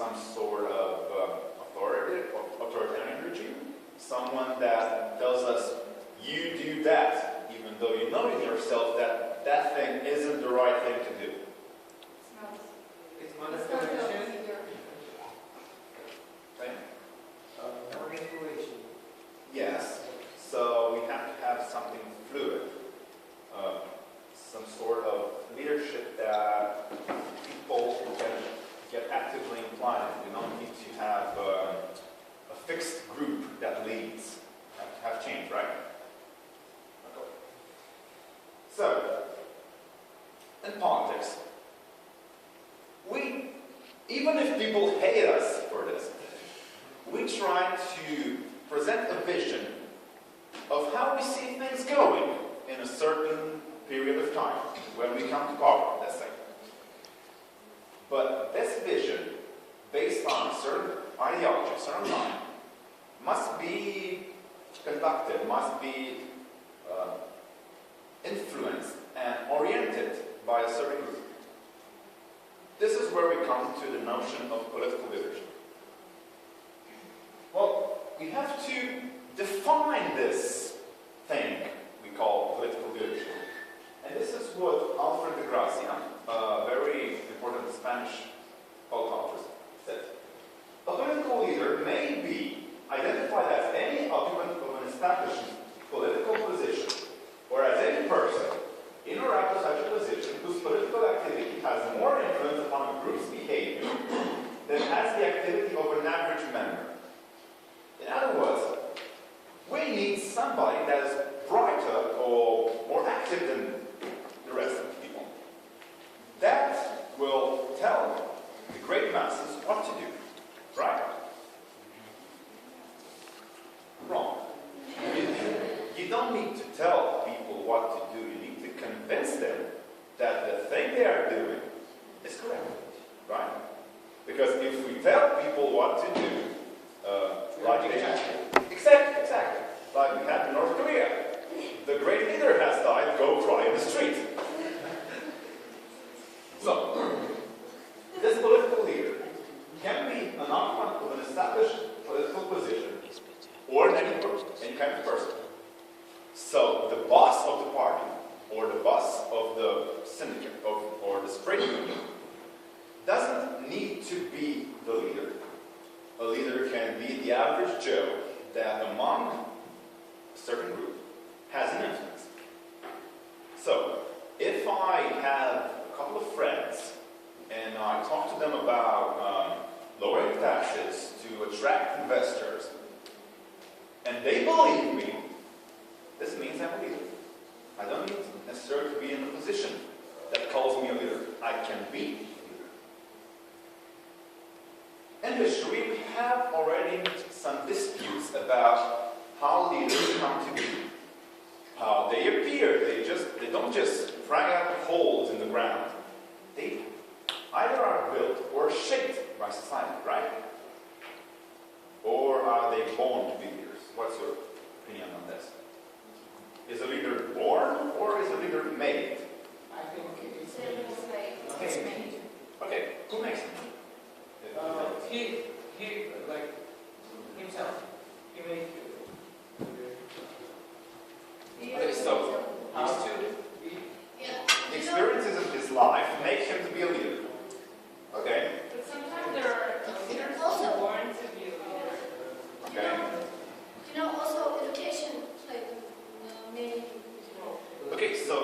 some sort of authoritarian regime, someone that tells us, you do that, even though you know in yourself that that thing isn't the right thing to do. It's manipulation. Right? Manipulation. Yes. So we have to have something fluid, some sort of leadership that people can get actively inclined. You don't need to have a fixed group that leads. You have to have change, right? Okay. So, in politics, even if people hate us for this, we try to present a vision of how we see things going in a certain period of time when we come to power, let's say. But this vision, based on a certain ideology, a certain line, must be conducted, must be influenced and oriented by a certain group. This is where we come to the notion of political leadership. Well, we have to define this thing we call political leadership. And this is what Alfred de Gracia, a very important Spanish politicologist, said. A political leader may be identified as any occupant of an established political position, or as any person in or out of such a position whose political activity has more influence upon a group's behavior than has the activity of an average member. In other words, we need somebody that is brighter or more active than the rest of the people. That will tell the great masses what to do. Right? Wrong. You don't need to tell people what to do. You need to convince them that the thing they are doing is correct. Right? Because if we tell people what to do, exactly. Like we had in North Korea. The great leader has died, go cry in the street. So, this political leader can be an occupant of an established political position or any kind of person. So, the boss of the party or the boss of the syndicate or the trade union doesn't need to be the leader. A leader can be the average Joe that among a certain group has an influence. So, if I have a couple of friends and I talk to them about lowering taxes to attract investors, and they believe me, this means I'm a leader. I don't need necessarily to be in a position that calls me a leader. I can be a leader. In history, we have already some disputes about how leaders come to be, how they appear. They don't just sprang out of holes in the ground. They either are built or shaped by society, right? Or are they born to be leaders? What's your opinion on this? Is a leader born or is a leader made? I think it's made. Okay, who makes him? He like himself. He made. Okay, so the experiences of his life make him to be a leader. Okay. But sometimes there are leaders also born to be a leader. Okay. Also education played a main role. Okay, so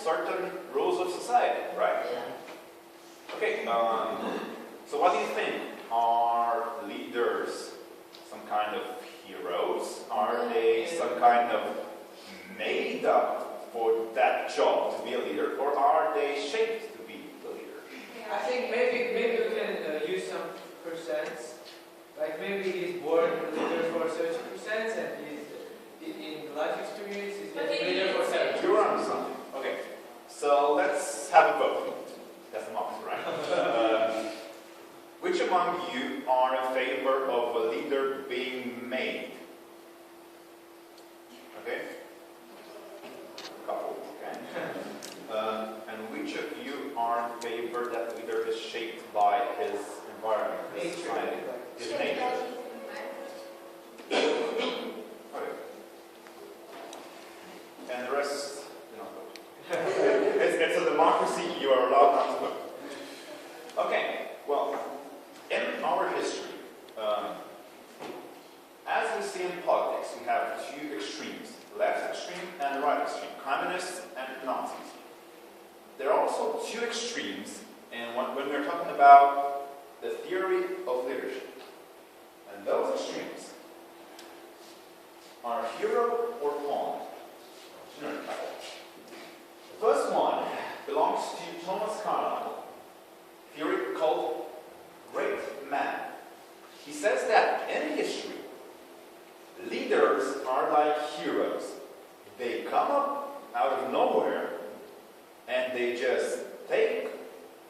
certain rules of society, right? Yeah. Okay. So what do you think? Are leaders some kind of heroes? Are they some kind of made up for that job to be a leader, or are they shaped to be the leader? I think maybe we can use some percents. Like maybe he's born a leader for 30%, and he's in life experience he's a leader for 70%. You're on something. Okay. So let's have a vote. That's democracy, right? Which among you are in favor of a leader being made? Okay? A couple, okay? And which of you are in favor that leader is shaped by his environment, his Nature. society, his Shared nature. by the environment. Okay. And the rest, you know. It's a democracy, you are allowed not to vote. Okay, well, in our history, as we see in politics, we have two extremes, the left extreme and the right extreme, communists and Nazis. There are also two extremes when we're talking about the theory of leadership. And those extremes are hero or pawn. The first one belongs to Thomas Carlyle, theory called Great Man. He says that in history, leaders are like heroes. They come up out of nowhere and they just take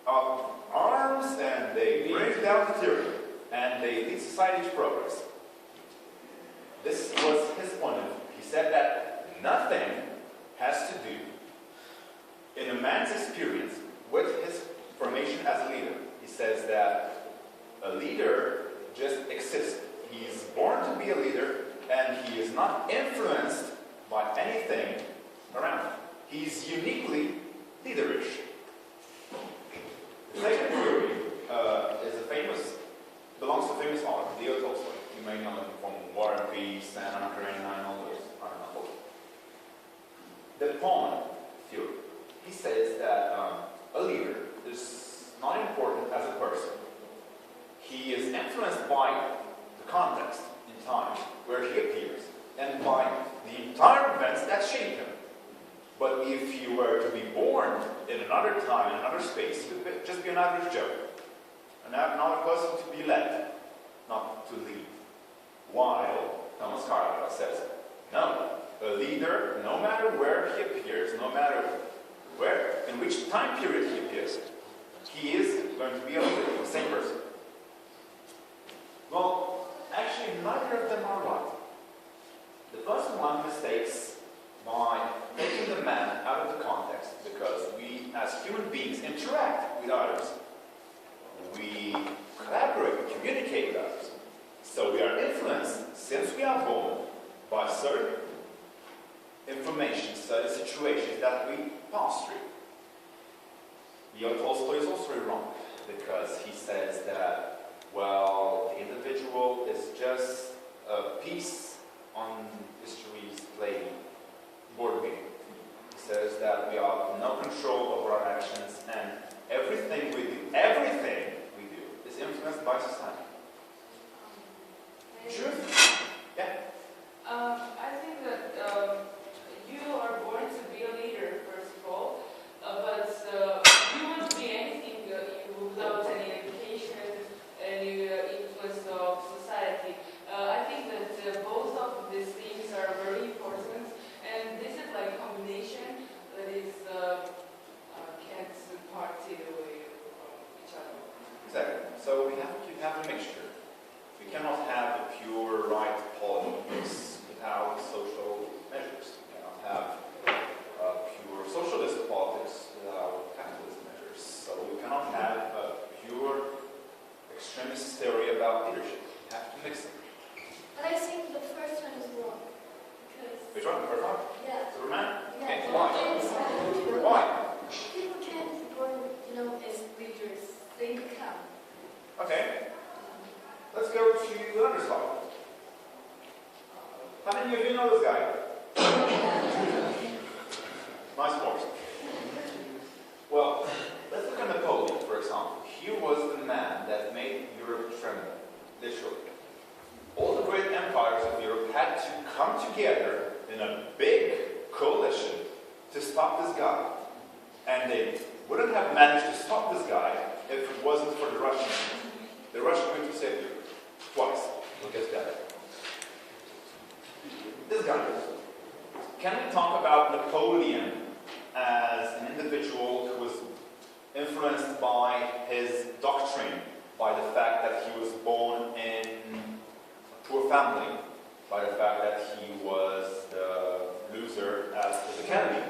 up arms and they bring down the tyranny and they lead society to progress. This was his point of view. He said that nothing has to do in a man's experience with his formation as a leader. He says that a leader just exists. He's born to be a leader and he is not influenced by anything around him. He's uniquely leaderish. The second theory belongs to a famous author, Leo Tolstoy. You may know him from War and Peace and Anna Karenina and all those novels. The pawn theory. He says that a leader is not important as a person. He is influenced by the context in time where he appears and by the entire events that shape him. But if you were to be born in another time, in another space, you would just be an average Joe. Another person to be led, not to lead. While Thomas Carlyle says, no, a leader, no matter where he appears, no matter where, in which time period he appears, he is going to be a leader, the same person. Well, actually, neither of them are right. The first one mistakes by taking the man out of the context, because we, as human beings, interact with others. We collaborate, communicate with others. So we are influenced, since we are born, by certain information, certain situations that we pass through. Leo Tolstoy is also wrong, because he says that, well, the individual is just a piece on history's playing board game. He says that we have no control over our actions and everything we do is influenced by society. Truth? Yeah? I think that you are born to be a leader, first of all, but you won't be anything without any education, any influence of society. I think that both of these things are very important, and this is like a combination that is can't party away from each other. Exactly. So we have to have a mixture. We cannot have a pure right politics without social measures. We cannot have a pure socialist politics without capitalist measures. So we cannot have a pure extremist theory about leadership. We have to mix them. But I think the first one is wrong. Because, Which one? The first one? yeah. Superman? Yeah, Okay, the why? kids, Why? people can't be born, as leaders. They become. Okay. Let's go to another slide. How many of you know this guy? Nice horse. Well, let's look at Napoleon, for example. He was the man that made Europe tremble, literally. All the great empires of Europe had to come together in a big coalition to stop this guy. And they wouldn't have managed to stop this guy if it wasn't for the Russians. The Russians went to save Europe. Twice. We'll get to that. This guy. Can we talk about Napoleon as an individual who was influenced by his doctrine, by the fact that he was born in a poor family, by the fact that he was the loser at his academy?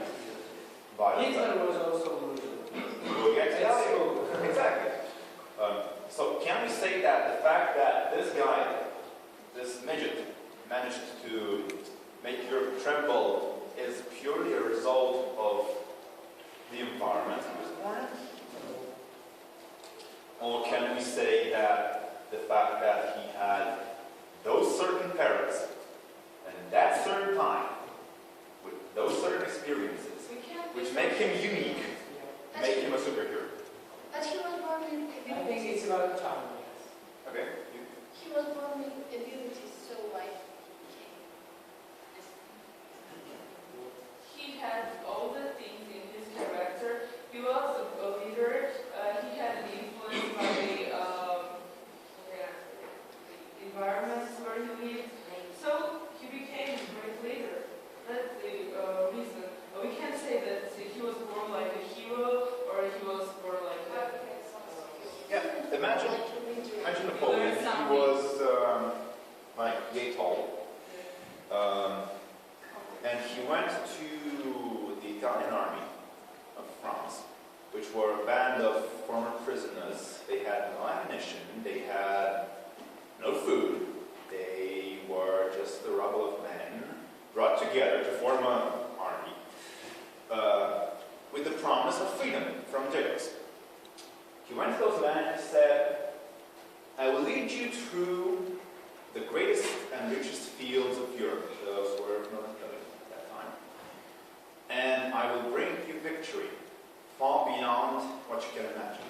Hitler was also a loser. Exactly. So can we make Europe tremble is purely a result of the environment he was born in? Or can we say that the fact that he had those certain parents and that certain time with those certain experiences which make him unique, make him a superhero? But he was born with I think abilities. it's about time, yes. Okay. He was born with abilities, so why? He had all the things in his character. He was a leader. He had an influence by the environment where he lived. So he became a great leader. That's the reason. We can't say that he was born like a hero or he was born like a... Yeah, imagine Napoleon. He was like yay tall. And he went to the Italian army of France, which were a band of former prisoners. They had no ammunition, they had no food, they were just the rubble of men brought together to form an army with the promise of freedom from jails. He went to those men and said, I will lead you through the greatest and richest fields of Europe. Those were military at that time. And I will bring you victory far beyond what you can imagine.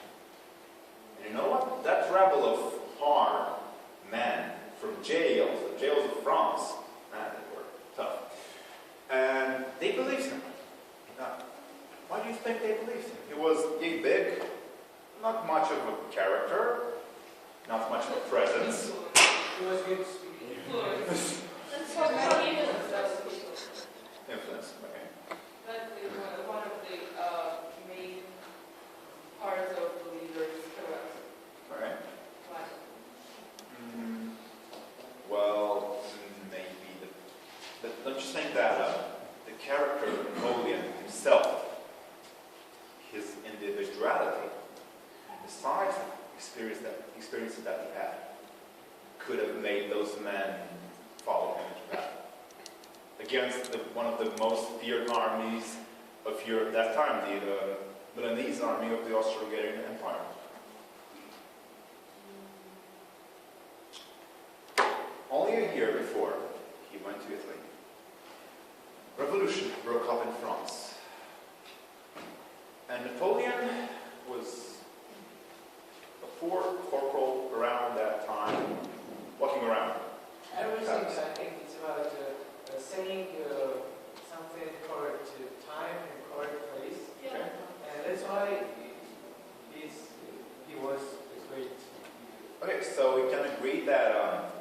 And you know what? That rabble of hard men from jails, the jails of France, man, they were tough. And they believed him. Now, why do you think they believed him? He was big, not much of a character, not much of a presence. He was good speaking. Influence. That's what many Influence, okay. That's one of the main parts of the leader's character. All right. Why? Well, maybe don't you think that the character of Napoleon himself, his individuality, besides the experiences that he had, could have made those men follow him into battle against one of the most feared armies of Europe at that time, the Milanese army of the Austro-Hungarian Empire. Only a year before he went to Italy, revolution broke up in France. And Napoleon was a poor corporal around that time, walking around. Everything, I think it's about saying something correct time and correct place. Okay. And that's why he was great. Okay, so we can agree that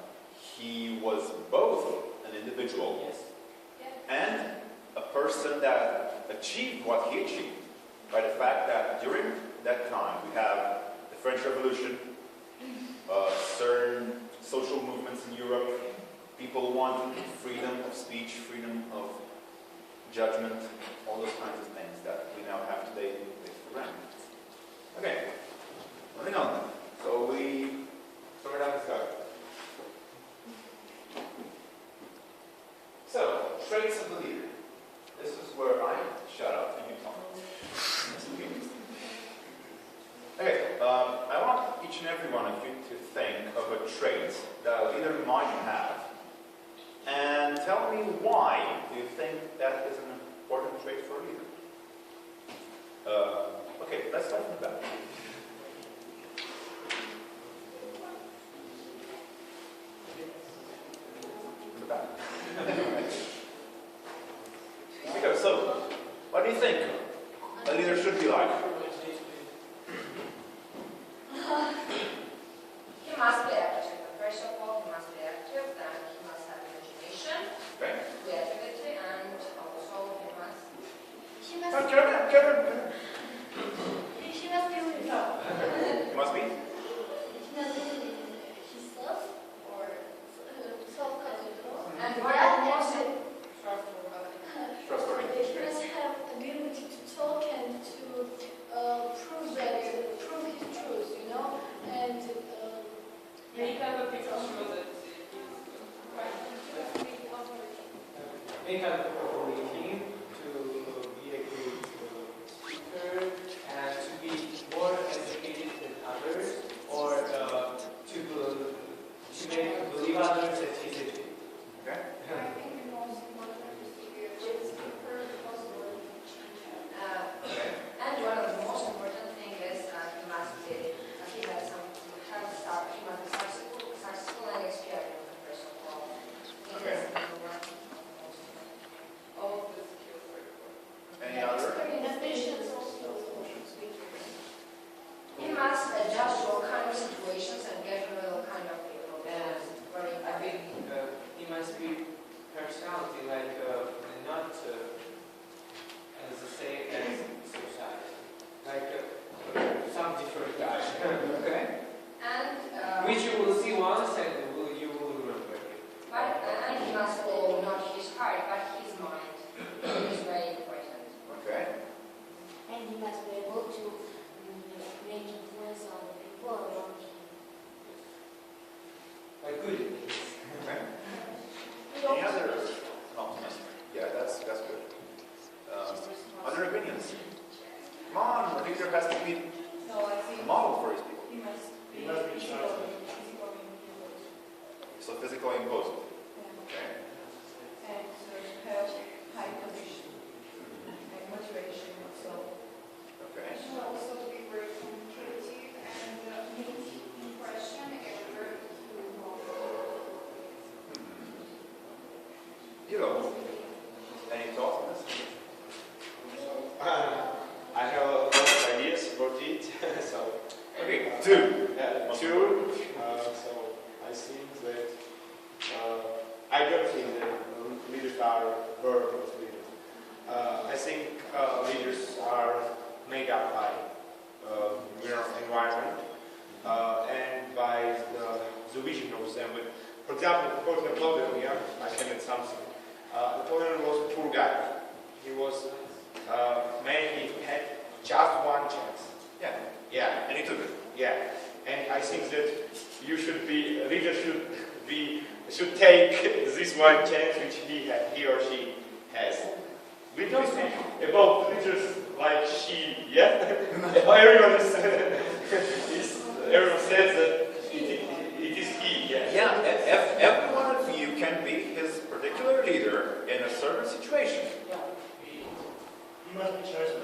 he was both an individual Yes. and a person that achieved what he achieved by the fact that during that time we have the French Revolution, certain social movements in Europe, people wanted freedom of speech, freedom of judgment, all those kinds of things that we now have today with the RAM. Okay, moving on then. So we start out this guy. So, traits of the leader. This is where I shout out to you, Tom. Okay, I want each and every one of you to think of a trait that a leader might have, and tell me why do you think that is an important trait for a leader. Okay, let's start from the back. From the back. Okay, so, what do you think a leader should be like? He must be active. First of all, he must be active, then he must have imagination, Okay. creativity, and also he must... He must Kevin. be adapt to all kind of situations and get rid of all kind of people. And Very I think he must be personality, like not as the same as society, like some different guy. Okay. And Which you will see once and you will remember. and he must follow not his heart but his mind. It is very important. Okay. And he must be able to make influence on the people around him. Like good. Okay. Any other compliments? Yeah, that's good. Other opinions? Come on, a leader has to be No, I a think model for his people. he must be He must be physical. So physical imposing. Okay. And have high position and motivation also. Okay. should also be very communicative and make impression everywhere you go. You know, any thoughts on this? I have a lot of ideas about it. So, Okay, two. two. So I think that I don't think that leaders are perfect leaders. I think leaders are made up by their environment and by the vision of them. But for example, Napoleon, yeah, I can add something. Napoleon was a poor guy. He was he had just one chance. Yeah. Yeah, And he took it. yeah. And I think that a leader should take this one chance which he or she has. We don't speak about leaders like she, yeah? Everyone everyone says that it is he, yeah. Yeah, every one of you can be his particular leader in a certain situation. He must be chosen.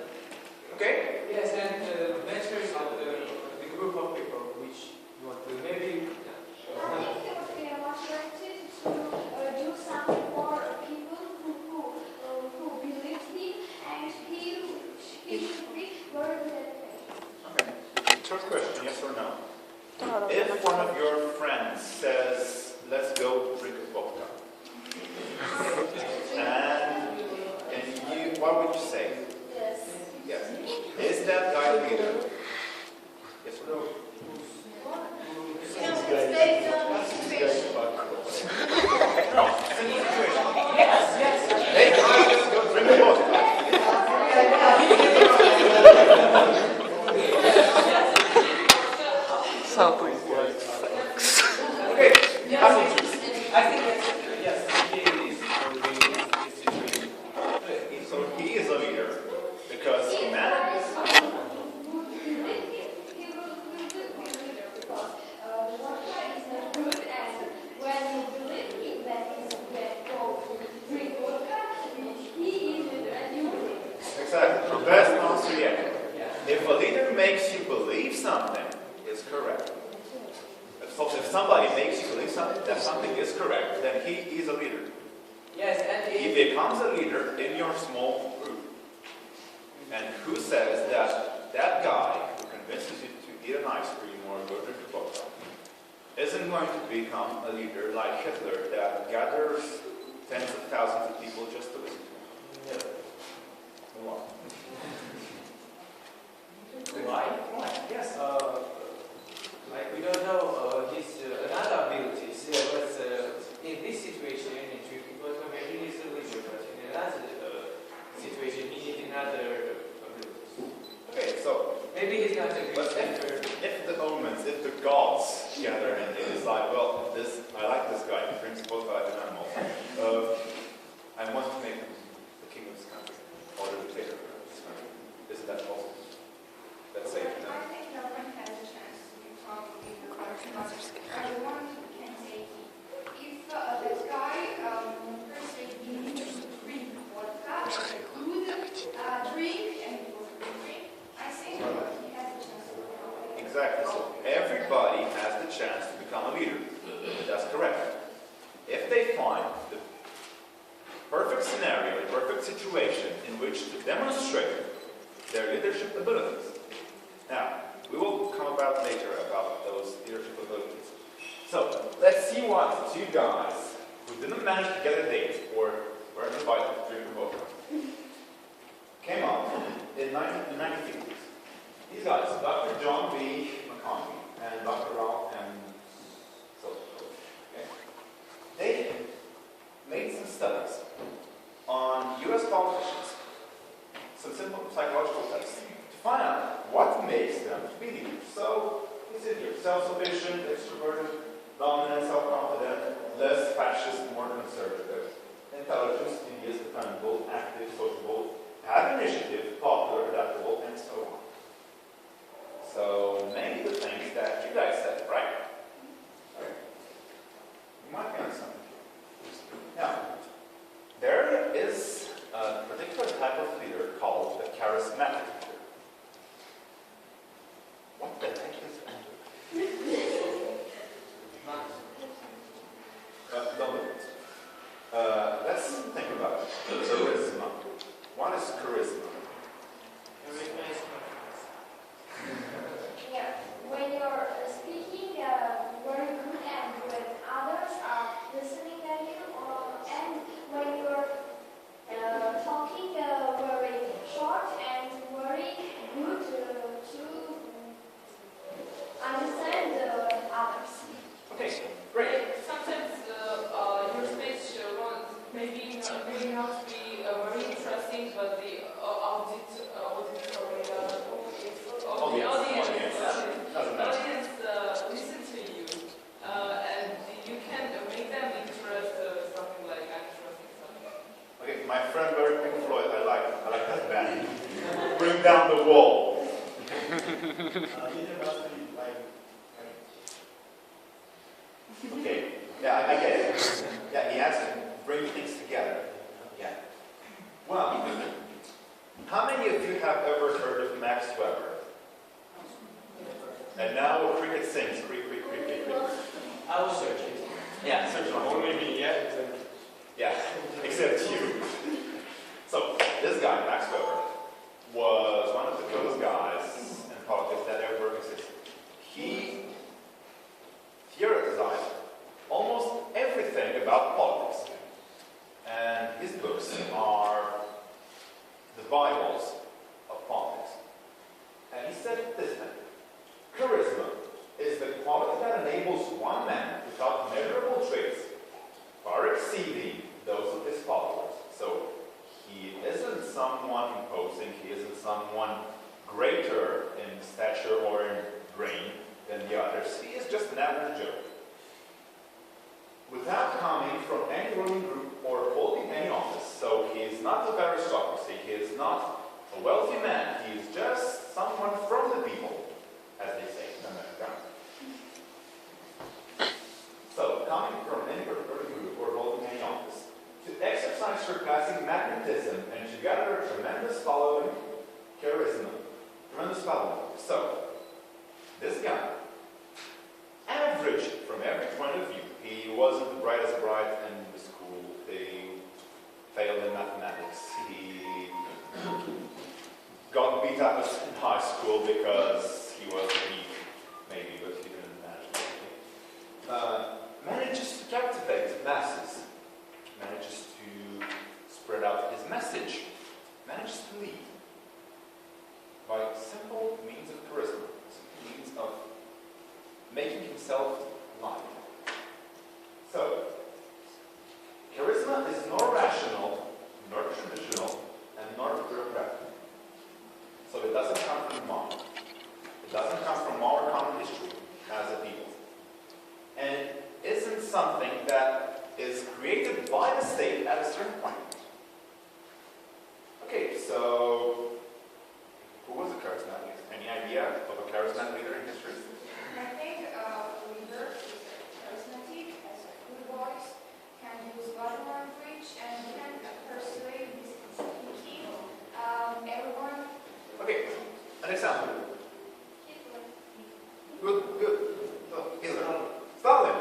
Okay? Yes, and mentors of the group of people which you want to maybe. I think he would be motivated to do something for people who believe him, and he should be very dedicated. Okay. Short question, yes or no? If one of your friends says, let's go drink a vodka, and you, what would you say? Yes. Yes. Is that guy a leader? Yes or no? Based on the situation. No, it's a new situation. Hey guys, let's go drink a vodka. Okay, passengers. I think that's yes. He is So he is a leader because he manages. Exactly. The best answer yet. If a leader makes you believe something, it's correct. If somebody makes you believe something, that something is correct, then he is a leader. Yes, and He becomes a leader in your small group. And who says that that guy who convinces you to eat an ice cream or go drink a vodka isn't going to become a leader like Hitler that gathers tens of thousands of people just to listen to him? Move on. why? Yes. Like we don't know his another abilities, but in this situation, in drinking vodka, maybe he's a leader, but in another situation, he needs another abilities. Okay, so Maybe he's not a good but thinker. if the omens, if the gods gather and it is like, well, I like this guy, he drinks vodka like an animal. I want to make him the king of this country, or the dictator of this country. Isn't that possible? Let's say it now. I think no one has a chance to become leader, but everyone can take it. If this guy persuades you to drink vodka, it's a good drink, and it was a good drink, I think he has a chance to become a leader. Exactly. So everybody has the chance to become a leader. That's correct. If they find the perfect scenario, the perfect situation in which to demonstrate their leadership abilities. Now, We will come about later about those leadership abilities. So let's see what two guys who didn't manage to get a date or were invited to drink a vodka came up in the 1950s. These guys, Dr. John B. McConaughey and Dr. Ralph M. Okay? They made some studies on U.S. politicians, some simple psychological tests, to find out what makes them be leaders. So, it's in here. Self-sufficient, extroverted, dominant, self-confident, less fascist, more conservative, intelligent, studious, dependable, active, sociable, have initiative, popular, adaptable, and so on. So, many of the things that you guys said, right? Okay. You might be on something. Now, there is a particular type of leader called the charismatic leader. What the heck is that? Don't look at it. Let's think about it. Charisma. What is charisma? Yeah, when you're speaking very good and when others are listening at you, and when you're talking very short and very good to understand others. Okay, great. Sometimes your speech maybe may not be very interesting, but the audience listen to you, and you can make them interested something like interesting something. Okay, my friend Larry Pink Floyd, I like that band. Bring down the wall. Okay, yeah, I get it. Yeah, he has to bring things together. Yeah. Well, how many of you have ever heard of Max Weber? And now a cricket sings, creak, creak, creak, creak, creak. I will search it. Yeah, search on Only me, yeah. Yeah, except you. So, this guy, Max Weber, was one of the coolest guys in politics that ever existed. He theoretized almost everything about politics. And his books are the Bibles of politics. And he said this thing: charisma is the quality that enables one man without measurable traits, far exceeding those of his followers. So he isn't someone imposing, he isn't someone greater in stature or in brain than the others. He is just an average Joe. Without coming from any ruling group or holding any office, so he is not of aristocracy, he is not a wealthy man, he is just someone from the people, as they say in America. So, coming from any particular group or holding any office, to exercise surpassing magnetism and to gather a tremendous following, charisma. Tremendous following. So, this guy, average from every point of view. He wasn't the brightest bright in the school. He failed in mathematics. He got beat up in high school because he was weak, maybe, but he didn't manage. Manages to captivate masses. Manages to spread out his message. Manages to lead by simple means of charisma, simple means of making himself liked. So, charisma is nor rational, nor traditional, and nor bureaucratic. So it doesn't come from mom. It doesn't come from our common history as a people. And it isn't something that is created by the state at a certain point. Okay, so who was a charismatic leader? Any idea of a charismatic leader in history? I think a leader is charismatic, has a good voice, can use body language, and can persuade with his speaking everyone. Okay, an example. Good, good. So, Hitler. Stalin.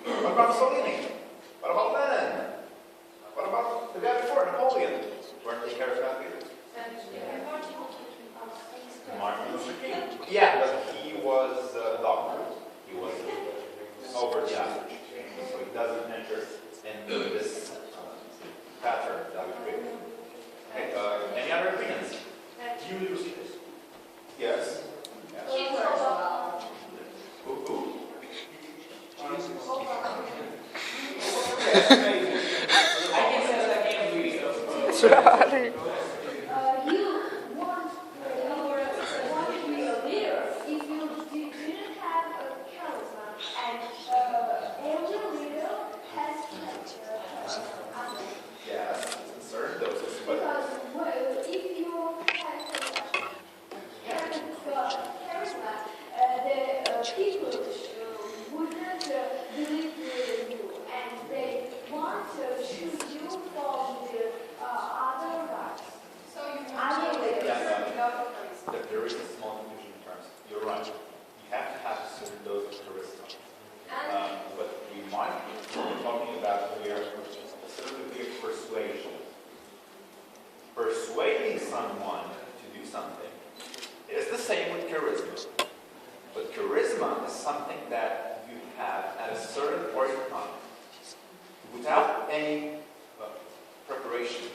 What about Mussolini? What about Lenin? What about I can say that again. You want to be a leader if you didn't have a charisma, and every leader has Yes, in certain doses, but because if you have charisma, the people wouldn't believe you, and they want to choose you from the other guys. So you I want to mean, yeah, without charisma. there is a small confusion in terms. You're right. You have to have a certain dose of charisma. But we might be talking about here a certain degree of persuasion. Persuading someone to do something is the same with charisma. But charisma is something that you have at a certain point in time without any preparation.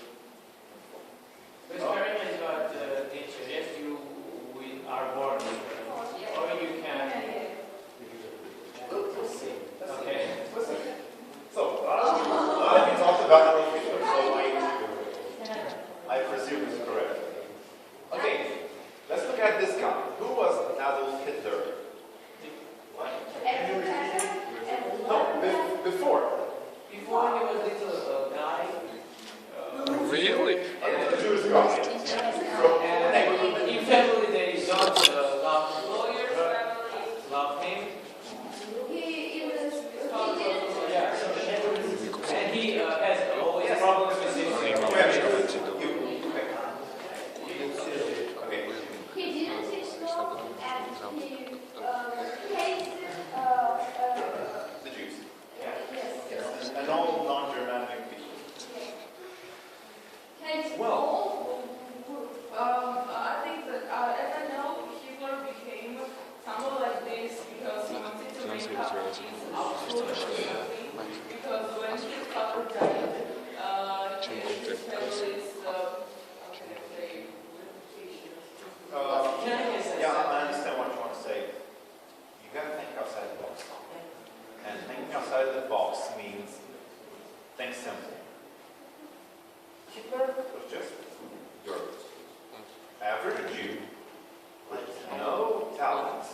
But charisma is about nature. Yes, we are born with it. Or you can. We'll see. Okay. So, we talked about Adolf Hitler, so I presume it's correct. Okay, let's look at this guy. Who was Adolf Hitler? No, before. Before he was little guy. Really? The Jewish guy. And in family they don't love lawyers, love him. Yeah. And he has always problems with his Okay. he didn't teach law, and he hates The Jews. yes. And all non-Germanic people. Hates Well. all. I think that, as I know, Hitler became someone like this because he wanted to make up his output or something. Because when his father died, his family's, Yeah, I understand what you want to say. You got to think outside the box. And thinking outside the box means think simple. Hitler was just your average Jew with no talent.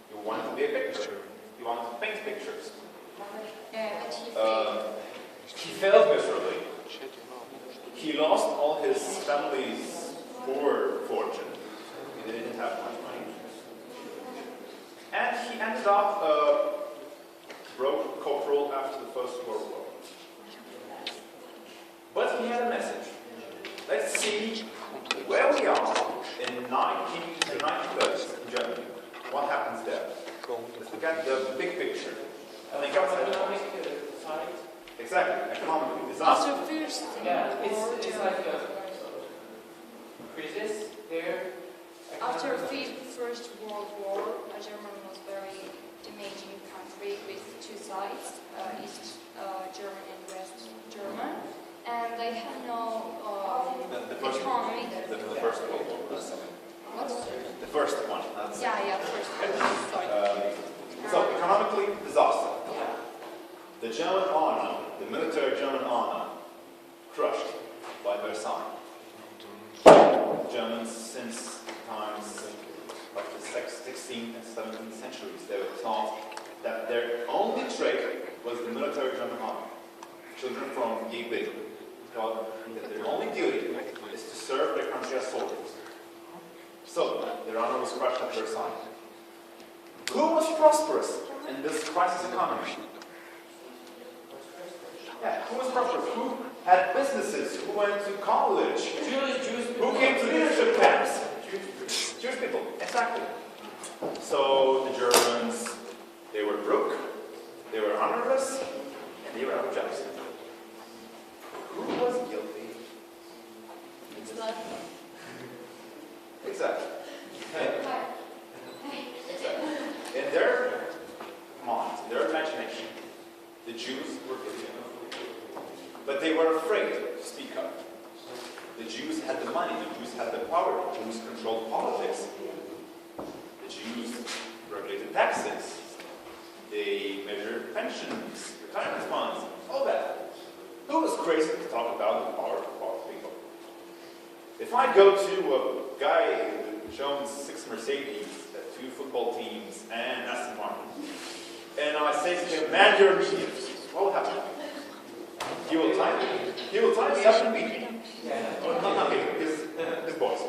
He wanted to be a picture. He wanted to paint pictures. He failed miserably. He lost all his family's fortune. He didn't have much money. And he ended up broke corporal after the First World War. But he had a message. Let's see where we are in the 1930s in Germany. What happens there? Let's look at the big picture. Think outside the box. side. Exactly, economically, disaster. Yeah, it's like a crisis there. After First World War, Germany was very damaging country with two sides, East German and West German, and they had no The first economy. The first World War. What? The first one. That's First World War. So economically, disaster. The German army, the military German army, crushed by Versailles. Germans, since times of the 16th and 17th centuries, they were taught that their only trade was the military German army. Children from Roibu taught that their only duty is to serve their country as soldiers. So, their honor was crushed at Versailles. Who was prosperous in this crisis economy? Yeah, who was prosperous? Who had businesses? Who went to college? Jews Who came to leadership camps? Jewish people, exactly. So the Germans, they were broke, they were honorless, and they were out of jobs. Who was guilty? Exactly. In their minds, in their imagination, the Jews were guilty. But they were afraid to speak up. The Jews had the money, the Jews had the power, the Jews controlled politics. The Jews regulated taxes. They measured pensions, retirement funds, all that. crazy to talk about the power of people. If I go to a guy who owns 6 Mercedes, 2 football teams, and Aston Martin, and I say to him, man, you're a medium, what will happen? He will time me. He will time me up and beat me. Or not me, his boss.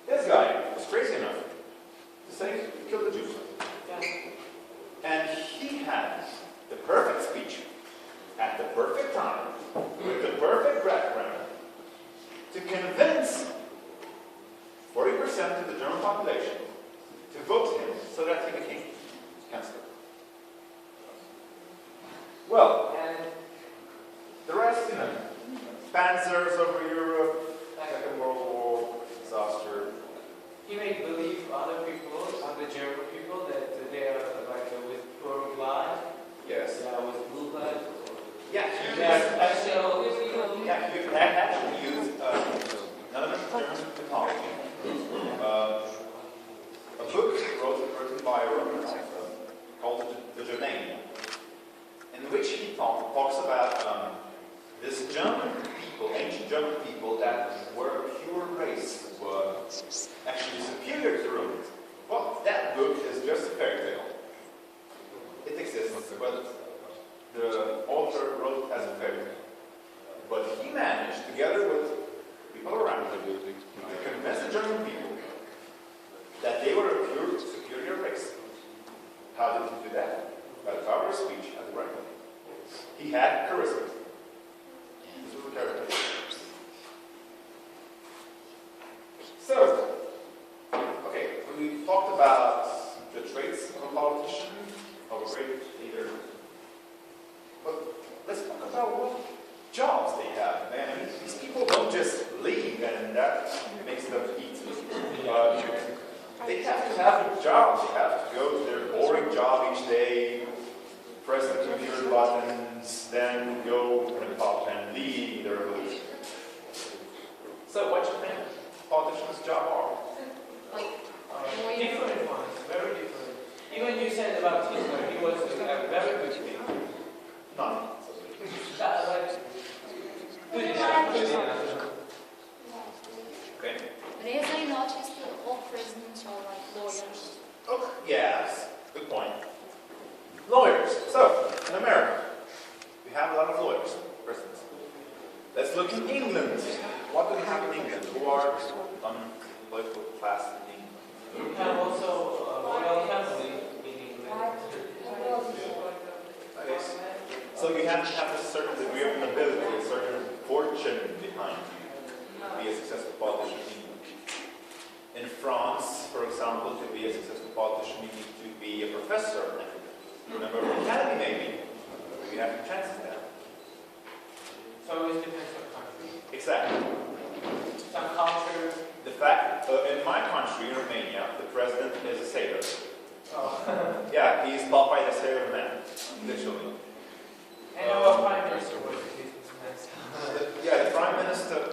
This guy was crazy enough to say, kill the Jews. And he had the perfect speech at the perfect time, with the perfect background, to convince 40% of the German population to vote him so that he became chancellor. Well, and the rest, panzers over Europe, Second World War, disaster. He made believe other people, other German people, that they are like with pure blood. Yes. With blue blood. Yeah. They are special. Yeah, you actually use another German technology. A book written by a Roman author called the Germain, in which he talks about this German people, ancient German people that were a pure race, were actually superior to Romans. Well, that book is just a fairy tale. It exists, but the author wrote as a fairy tale. But he managed, together with people around him, to convince the German people that they were a pure, superior race. How did he do that? By the power of speech at the right moment. He had charisma. This was a character. So, okay, we talked about the traits of a politician, of a great leader. But let's talk about what jobs they have. Man, these people don't just leave and that makes them eat. They have to have jobs. They have to go to their boring job each day, press the computer buttons, then go to the top and lead the revolution. So what do you think politicians' job are? Different ones, very different. Even you said about Hitler, he was a very good leader. None. Good enough. Okay. But as I noticed, all presidents are like lawyers. Oh, yes. Good point. Lawyers. So, in America, we have a lot of lawyers, presidents. Let's look in England. What do we have in England? Who are political class in England? We have also a royal family in England. Yes. So you have to have a certain degree of nobility, a certain fortune behind you to be a successful politician in England. In France, for example, to be a successful politician, you need to be a professor. Remember, from academy maybe, you have chances there. So it depends on country. Exactly. Some cultures. The fact, in my country, in Romania, the president is a sailor. Oh. Yeah, he's taught by the sailor man, literally. And our prime minister was a businessman. Yeah, the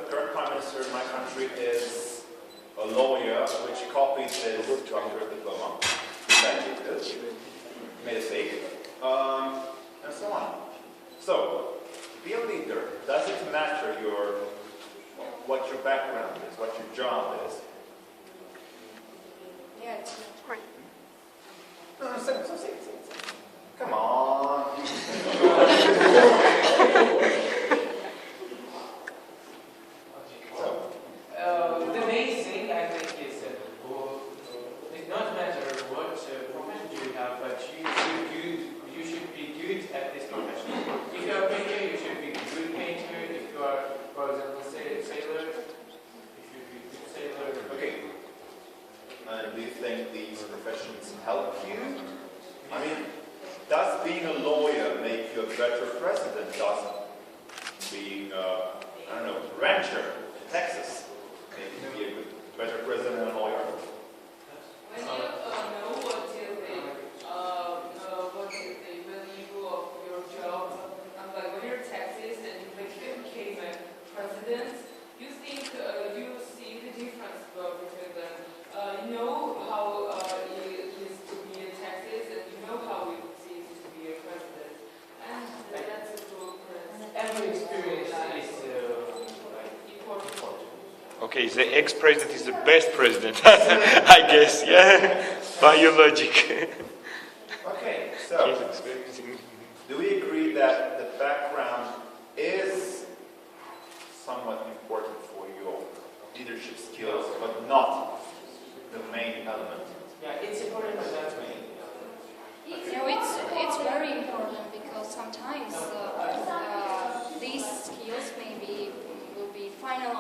current prime minister in my country is a lawyer which copied his doctorate diploma. That he did. Made a mistake. And so on. So, to be a leader, does it matter what your background is, what your job is? Yeah, it's right. No, say. Come on. The main thing I think is it doesn't matter what profession you have, but you should be good at this profession. If you are a painter, you should be a good painter. If you are, for example, sailor, you should be a good sailor. Okay. Do you think these professions help you? I mean, does being a lawyer make you a better president? Doesn't being a rancher in Texas make you be a better president and a lawyer? When you know what is the value of your job, like when you're in Texas and you became a president, you think you see the difference between them. You know how it is to be in Texas, and you know how it is to be a president, and that's a good difference. And Okay, the ex-president is the best president, I guess, yeah, by your logic. Okay, so do we agree that the background is somewhat important for your leadership skills, but not the main element? Yeah, it's important, but not main. It's very important because sometimes these skills will be final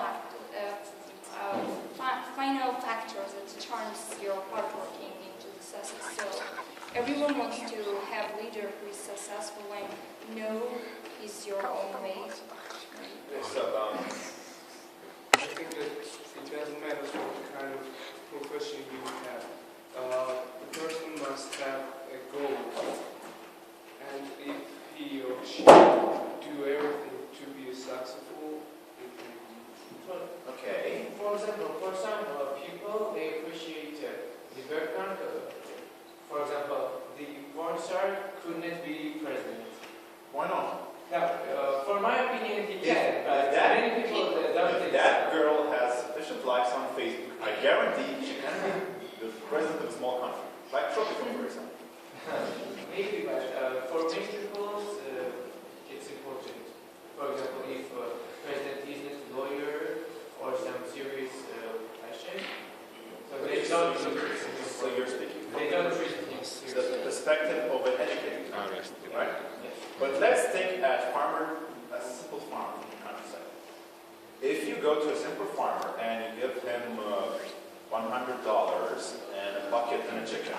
factors that turns your hard working into success. So everyone wants to have a leader who is successful and know is your own way. So, I think that it doesn't matter what kind of profession you have. The person must have a goal, and if he or she do everything to be successful, it will. okay. For example, for some people, they appreciate the background. For example, the porn star could not be president. Why not? Now, for my opinion, he can, but that- many people don't If think that so. girl has sufficient likes on Facebook, I guarantee she can be the president of a small country, like Tropical, for example. Maybe, but for many people, it's important. For example, if president is not a lawyer or some serious question, so they don't. So you're speaking They don't treat him from seriously. the perspective of an educated, right? Yes. But let's think at a simple farmer in the countryside. If you go to a simple farmer and you give him $100 and a bucket and a chicken,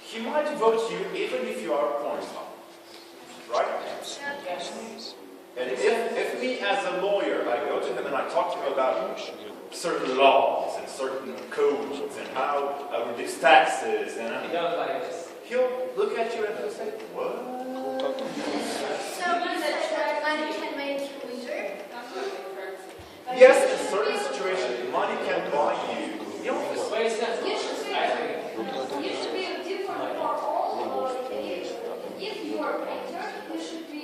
he might vote you even if you are a porn star, right? Yes. And if me as a lawyer, I go to him and I talk to him about certain laws and certain codes and how I reduce taxes, and He don't like this. he'll look at you and he'll say, what? So you said that money can make you leader? Yes, in certain situations, money can buy you the office. But it's not. You should I think. be different for all age. If you are a painter, you should be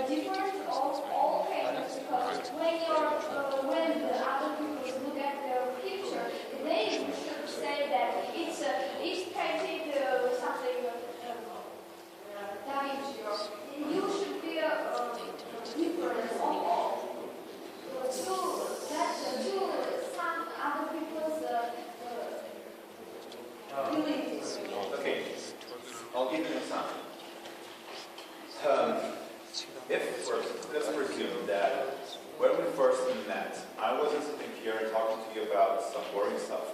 different of all painters, because when the other people look at their picture, they should say that it's painted something Da Vinci. You should be different of all. To some other people's beliefs. Okay, I'll give you an example. Let's presume that when we first met, I wasn't sitting here and talking to you about some boring stuff,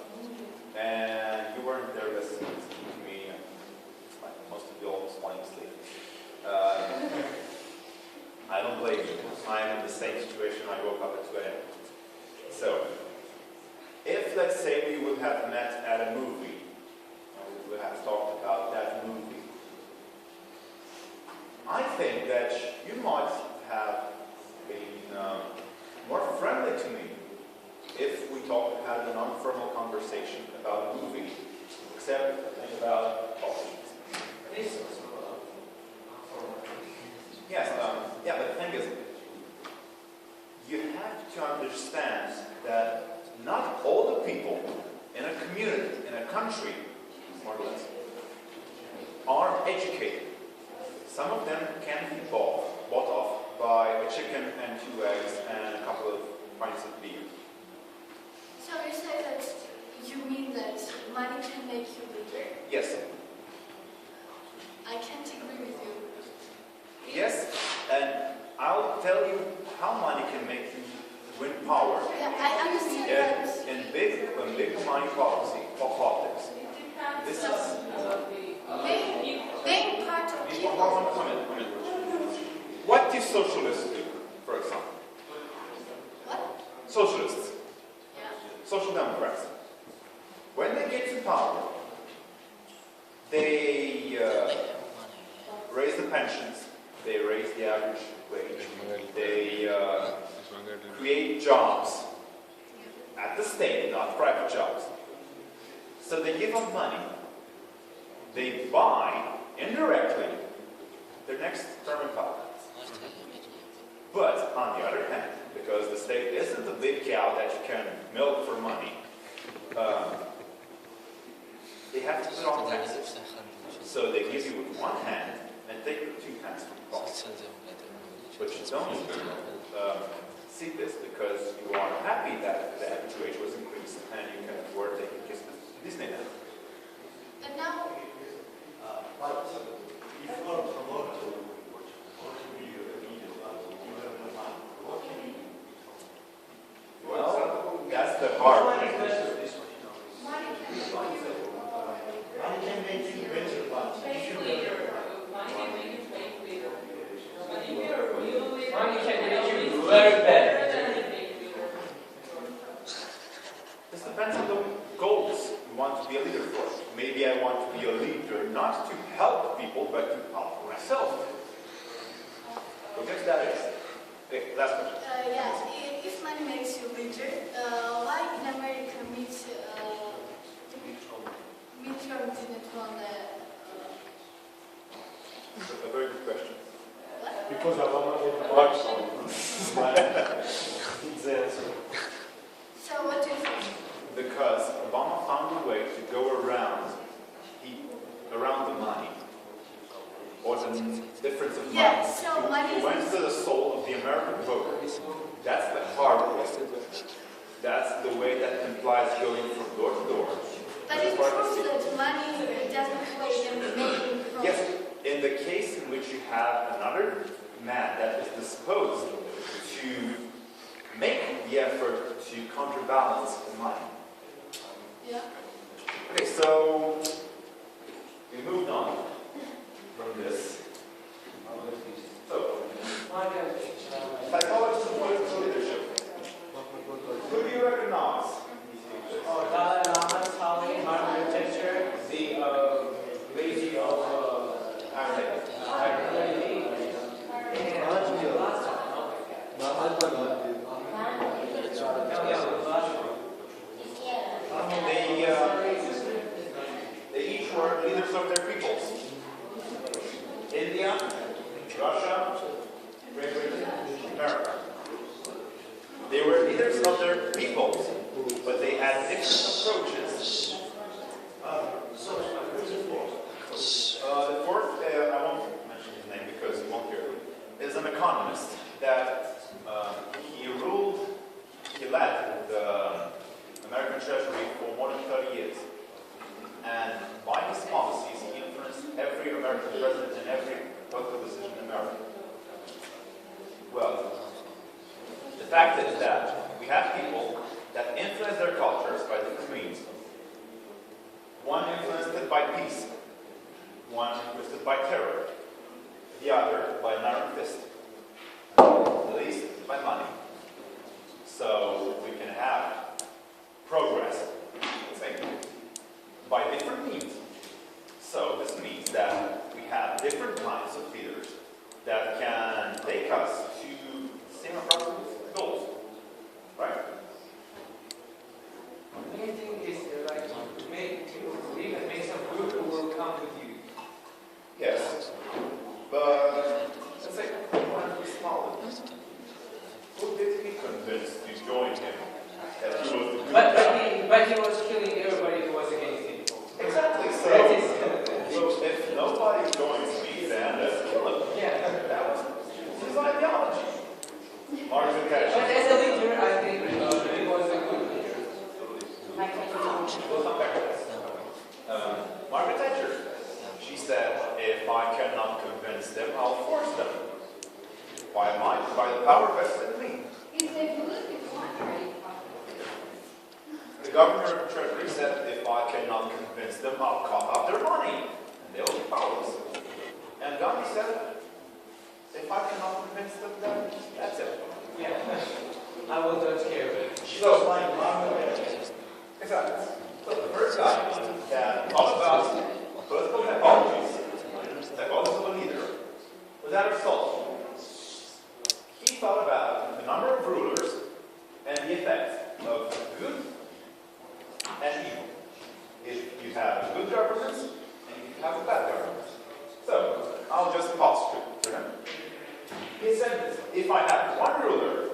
and you weren't there listening to me, and like most of you almost falling asleep. I don't blame you. I'm in the same situation. I woke up at 2 a.m. So, if let's say we would have met at a movie, we would have talked about that movie, I think that you might have been more friendly to me if we had an informal conversation about a movie, except about politics. This was Yes, yeah, but the thing is, you have to understand that not all the people in a community, in a country, more or less, are educated. Some of them can be bought off by a chicken and 2 eggs and a couple of pints of beer. So you say that you mean that money can make you leader? Yes. I can't agree with you. Yes, and I'll tell you how money can make you win power. Yeah, I understand that. In big money policy, for politics. This is Being part of people. one minute. What do socialists do, for example? What? Socialists, Yeah. social democrats. When they get to power, they raise the pensions, they raise the average wage, they create jobs at the state, not private jobs. So they give up money. They buy, indirectly, their next term in power. But, on the other hand, because the state isn't a big cow that you can milk for money. They have to put on taxes. So they give you with one hand and take with two hands from the pocket. But you don't see this because you are happy that the average wage was increased and you can afford taking kids to Disneyland. But now, But if you are promoted to be a leader, you have no money. What can you do? Well, that's the hard thing. money can make you, Money can make you better, but you Fake should leader. Money can make you fake leader. But if you're a real leader, Money can make you it's very bad. better than a fake leader. This depends on the goals you want to be a leader for. Maybe I want to be a leader not to help people, but to help myself. So guess that is. Okay, last question. Yes, if money makes you richer, why in America midterm didn't run A very good question. Because Obama didn't work on it. So what do you think? Because Obama found a way to go around the money, or the difference of money. Yeah, so money He is... went to the soul of the American voter. That's the hard way. That's the way that implies going from door to door. But it proves that money doesn't play the main role. Yes, in the case in which you have another man that is disposed to make the effort to counterbalance the money. Yeah. Okay, so we moved on from this. So, psychology of political leadership. Who do you recognize? Dalai Lama, Tali, Margaret Thatcher, the lady of Ireland. They each were leaders of their peoples. India, Russia, Great Britain, America. They were leaders of their peoples, but they had different approaches. The fourth, I won't mention his name because you won't hear it, is an economist that he led the American Treasury for more than 30 years. And by his policies, he influenced every American president and every political decision in America. Well, the fact is that we have people that influence their cultures by different means. One influenced it by peace, one influenced it by terror, the other by an iron fist, the least by money. So we can have progress, say, by different means. So this means that we have different kinds of leaders that can take us to the same approximate goals, right? The main thing is like to make people believe and make some group who will come with you. Yes, but let's say one small. Who did he convince to join him? That he was the good guy? But he was killing everybody who was against him. Exactly. So if nobody joins me, then let's kill him. Yeah. That was his ideology. Margaret But Thatcher. as a leader, I think he was a good leader. We'll come back to this. Margaret Thatcher. She said, if I cannot convince them, I'll force them. By the power vested in me. Is a political one? The governor of the Treasury said, if I cannot convince them, I'll cough out their money, and they'll be powerless. And Gandhi said, if I cannot convince them, then that's it. Yeah. I will don't care. She was like Margaret. Exactly. So the first guy that thought about political typologies, typologies of a leader, was Aristotle. He thought about the number of rulers and the effect of good and evil. If you have good governments and you have bad governments. So, I'll just pause for him. He said, if I have one ruler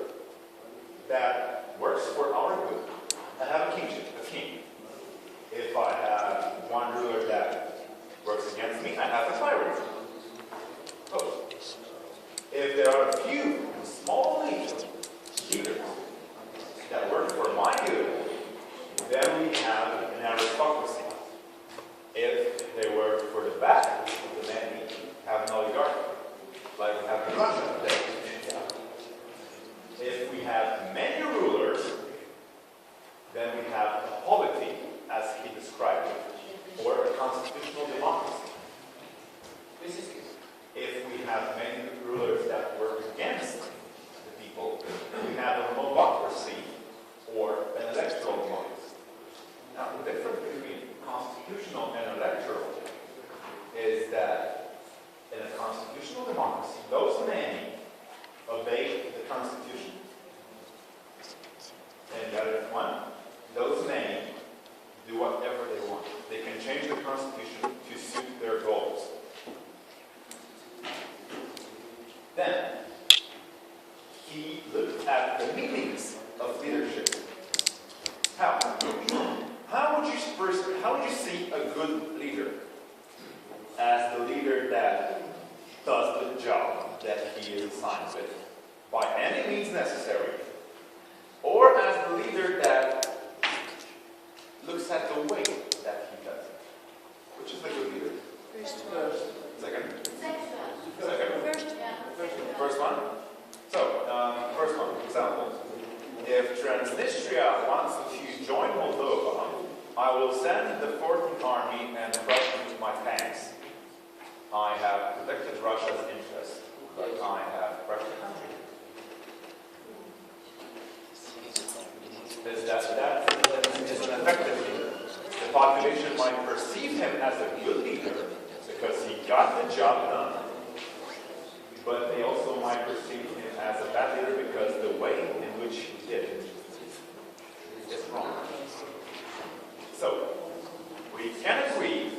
democracy, those many obey the Constitution. And the other one, those many do whatever they want. They can change the Constitution to suit their goals. Then, he looked at the meanings of leadership. How would you see a good leader? As the leader that does the job that he is assigned with, by any means necessary, or as the leader that looks at the way that he does it. Which is the good leader? Second? First one? So, first one, example. If Transnistria wants to join Moldova, I will send the 14th Army and crush them with my tanks. I have protected Russia's interests, but I have crushed the country. That is an effective leader. The population might perceive him as a good leader because he got the job done, but they also might perceive him as a bad leader because the way in which he did it is wrong. So, we can agree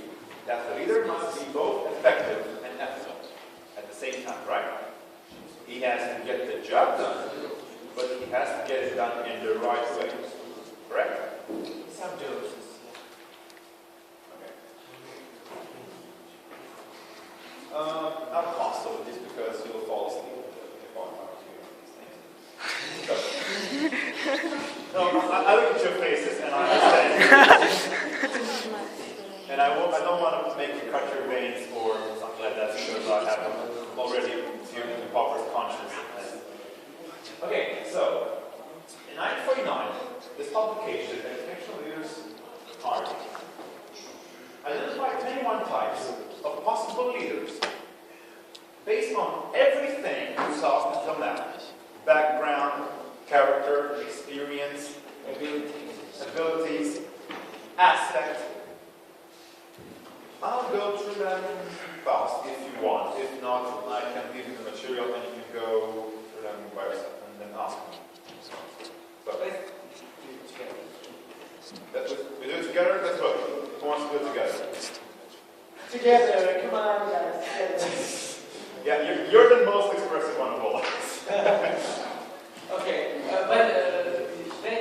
that the leader must be both effective and ethical at the same time, right? He has to get the job done, but he has to get it done in the right way. Correct? Some doses. Okay. I'll pause over this because you'll fall asleep if I talk to you about these things. No, I look at your faces and I understand. And I don't want to make you cut your veins or something like that because I have already assumed impoverished conscience. Okay, so in 1949, this publication, Educational Leaders Party, identified 21 types of possible leaders based on everything we saw until now: background, character, experience, abilities, aspect. I'll go through them fast if you want. If not, I can give you the material and you can go through them by yourself and then ask me. So, we do it together? Let's vote. Who wants to do it together? Together, come on guys. Yeah, you're the most expressive one of all of us. Okay, but then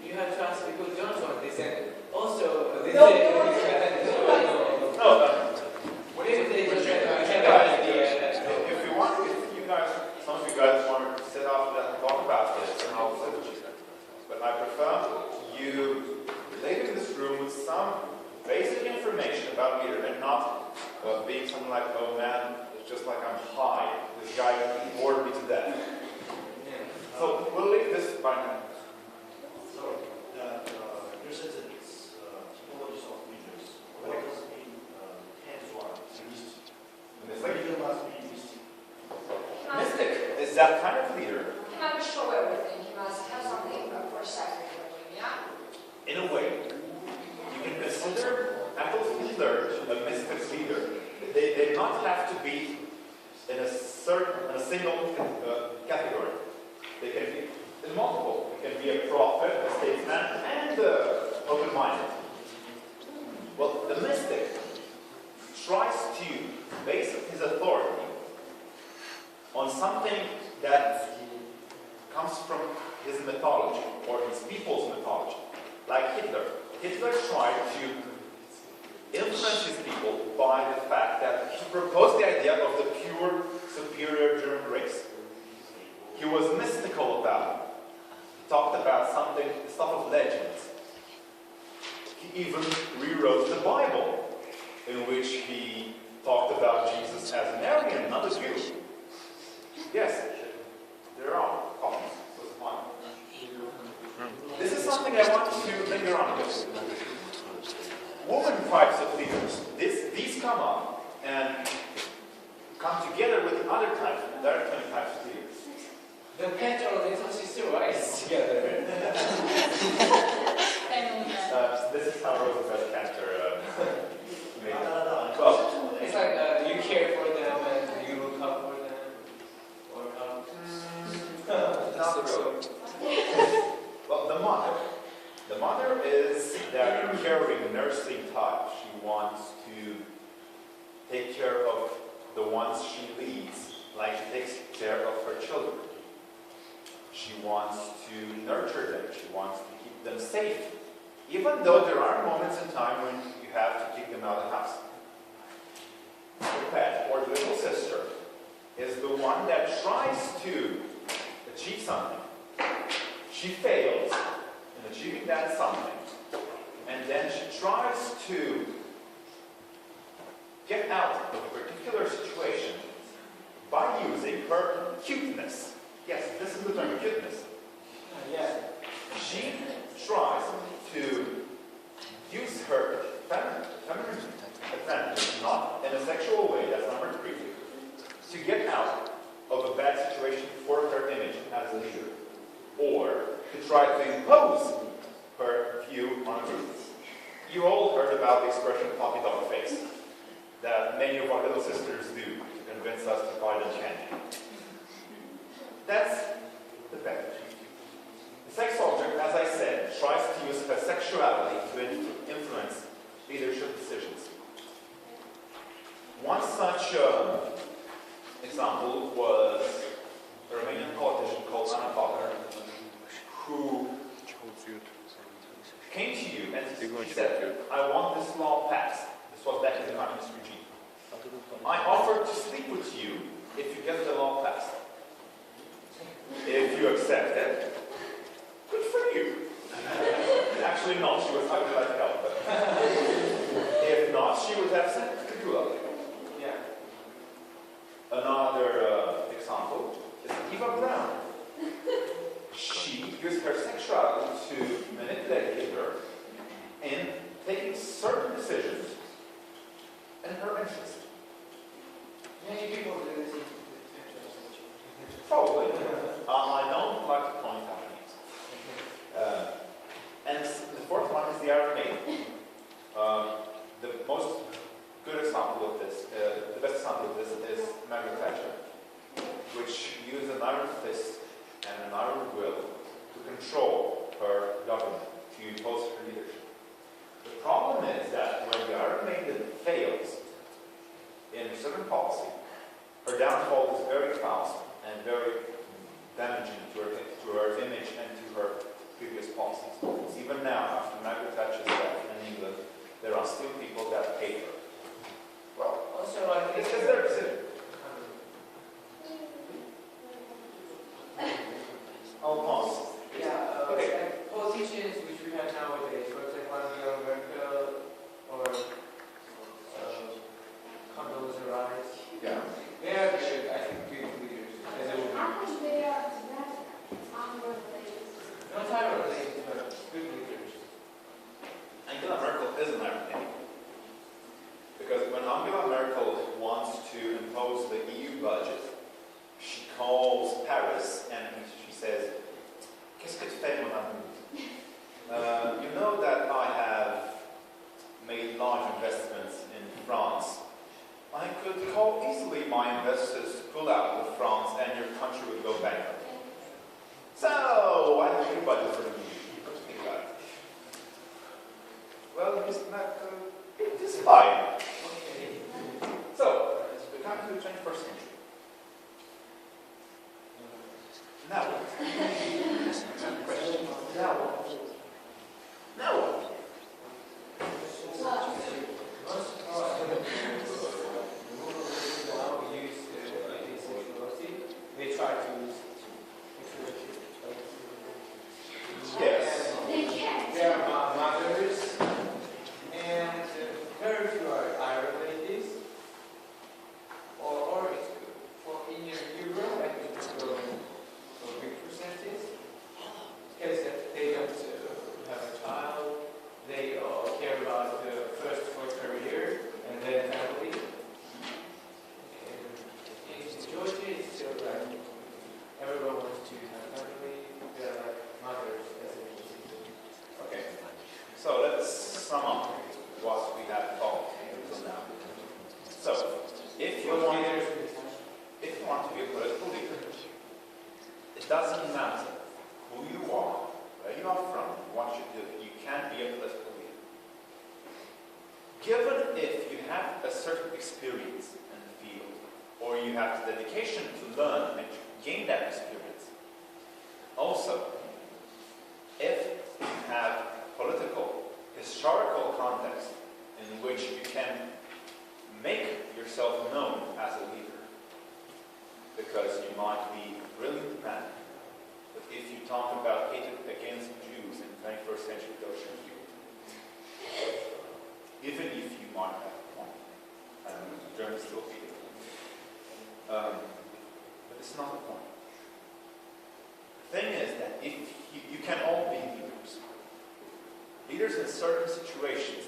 you have to ask people who don't want this, and also this if they just have an idea. If you want, if you guys, some of you guys want to sit off and talk about this, then I'll sit with you. But I prefer you relate in this room with some basic information about leader and not being something like, oh man, it's just like I'm high. This guy bored me to death. So we'll leave this by now. So, your sentence, typologies of leaders, what does it mean, hands-on, mystic? Leader must be mystic. Mystic is that kind of leader. He cannot show everything. He must have something for sacred, yeah? In a way, you can consider Adolf Hitler a mystic leader. They not have to be in a single category. They can be in multiple. They can be a prophet, a statesman, and open-minded. Well, the mystic tries to base his authority on something that comes from his mythology, or his people's mythology. Like Hitler. Hitler tried to influence his people by the fact that he proposed the idea of the pure, superior German race. He was mystical about it. He talked about something, stuff of legends. He even rewrote the Bible, in which he talked about Jesus as an Aryan, not a Jew. Yes, there are copies. This is something I want to linger on with. Woman types of leaders. These come up and come together with the other types, the other 20 types of leaders. The pet or little sister rise together. This is how Roosevelt cancer made it. Well, it's like you care for them and you look up for them. really. Well, the mother is that caring, nursing type. She wants to take care of the ones she leads, like she takes care of her children. She wants to nurture them. She wants to keep them safe, even though there are moments in time when you have to kick them out of the house. The pet or the little sister is the one that tries to achieve something. She fails in achieving that something, and then she tries to get out of a particular situation by using her cuteness. Yes, this is the term, cuteness. She tries to use her feminine advantage, not in a sexual way, that's number 3, to get out of a bad situation for her image as a leader, or to try to impose her view on a group. You all heard about the expression puppy dog face that many of our little sisters do to convince us to buy them candy. That's the pet. The sex object, as I said, tries to use her sexuality to influence leadership decisions. One such example was a Romanian politician called Anna, who came to you and he said, I want this law passed. This was back in the communist regime. I offered to sleep with you if you get the law passed. If you accept it, good for you. Actually not, she was ugly like hell, but if not, she would have said, good luck. Yeah. Another example is Eva Brown. She used her sexuality to manipulate Hitler in taking certain decisions in her interest. Many people do this. Probably. I don't like to point out names. And the fourth one is the Iron Maiden. The most good example of this, the best example of this is Margaret Thatcher, which used an iron fist and an iron will to control her government, to impose her leadership. The problem is that when the Iron Maiden fails in a certain policy, her downfall is very fast and very damaging to her image and to her previous policies. Even now, after Margaret Thatcher's death in England, there are still people that hate her. Well, Also, I think it's their decision. I'll pause. Yeah, Okay. like politicians which we have nowadays, for example, Angela Merkel or Condoleezza Rice. Yeah. They are, I think, good leaders. As a woman. How much they are unrelated? Not related, but good leaders. Angela Merkel is an Iron Maiden. Because when Angela Merkel wants to impose the EU budget, she calls Paris and she says, Qu'est-ce que tu fais, mon amour? You know that I have made large investments in France. I could call easily my investors to pull out of France and your country would go bankrupt. So, why don't you budget for the EU? What do you think about it? Well, Mr. Merkel, it is fine. So, we come to the 21st century. Now what? Now what? Now what? They try to use Yes. They can't. They are mothers, and very few are have a certain experience in the field, or you have the dedication to learn and to gain that experience. Also, if you have political, historical context in which you can make yourself known as a leader, because you might be a brilliant man, but if you talk about hatred against Jews in 21st century Russian field, even if you might have a point, Germans still hate it, but it's not the point. The thing is that if you can all be leaders in certain situations,